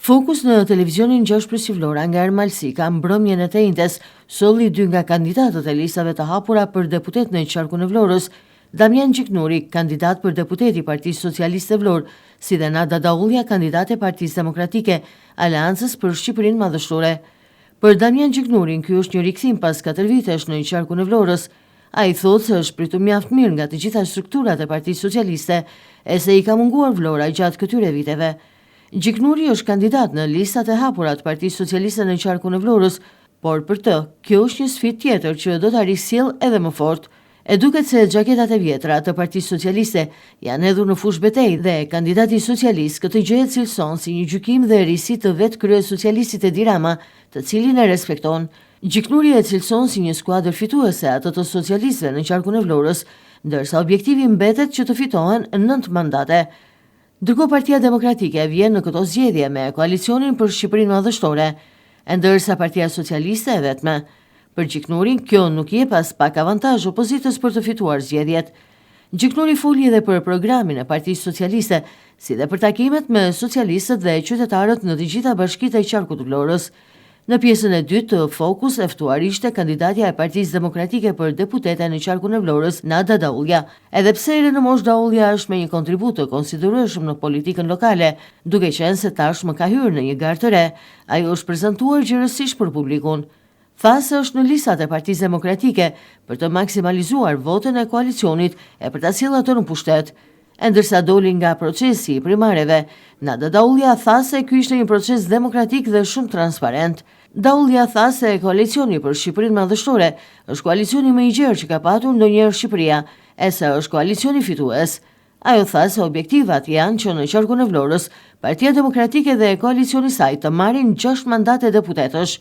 Fokus në televizionin 6+ Vlora nga Ermalsika mbrëmjen e tejntes solli 2 nga kandidatët e listave të hapura për deputet në qarkun e Vlorës, Damian Gjiknuri, kandidat për deputet i Partisë Socialiste Vlorë, si dhe Nada Daulja, kandidat e Partisë Demokratike, Aleancës për Shqipërinë Madhështore. Për Damian Gjiknurin, ky është një rikthim pas 4 vitesh në qarkun e Vlorës. Ai thotë se është pritur mjaft mirë nga të gjitha strukturat e Partisë Socialiste, e se i ka munguar Vlora gjatë këtyre viteve. Gjiknuri është kandidat në listat e hapura të Partisë Socialiste në qarkun e Vlorës, por për të, kjo është një sfidë tjetër që do ta risjellë edhe më fort. E duket se xhaketat e vjetra të Partisë Socialiste janë hedhur në fushë betejë dhe kandidati socialist këtë gjë e cilëson si një gjykim dhe risi të vetë kryesocialistit Edi Rama, të cilin e respekton. Gjiknuri e cilëson si një skuadër fituese atë të socialistëve në qarkun e Vlorës, ndërsa objektivi mbetet që të fitohen 9 mandate. Ndërkohë Partia Demokratike vjen në këto zgjedhje me koalicionin për Shqipërinë Madhështore, ndërsa Partia Socialiste e vetme. Për Gjiknurin, kjo nuk jep as pak avantazh opozitës për të fituar zgjedhjet. Gjiknuri foli edhe për programin e Partisë Socialiste, si dhe për takimet me socialistët dhe qytetarët në të gjitha bashkitë e qarkut të Vlorës. Në pjesën e dytë të Fokus e ftuar ishte kandidatja e Partisë Demokratike për deputete në qarkun e Vlorës, Nada Daulja. Edhe pse Irene Mosh Daulja është me një kontribut të konsiderueshëm në politikën lokale, duke qenë se tashmë ka hyrë në një garë të re, ajo është prezantuar gjërësisht për publikun. Tha se është në listat e Partisë Demokratike për të maksimalizuar votën e koalicionit e për ta sjellë ato në pushtet. Ndërsa doli nga procesi i primareve, Nada Daulja tha se ky ishte një proces demokratik dhe shumë transparent. Daulja tha se koalicioni për Shqipërinë Madhështore është koalicioni më i gjerë që ka patur ndonjëherë Shqipëria, e se është koalicioni fitues. Ajo tha se objektivat janë që në qarkun e Vlorës, Partia Demokratike dhe koalicioni i saj të marrin 6 mandate deputetësh.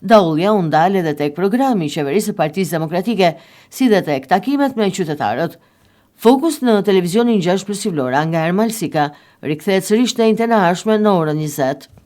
Daulja u ndal edhe tek programi i qeverisë së Partisë Demokratike, si dhe tek takimet me qytetarët. Fokus në televizionin 6+ Vlora nga Ermalsika rikthehet sërish në ditën e ardhshme në orën 20.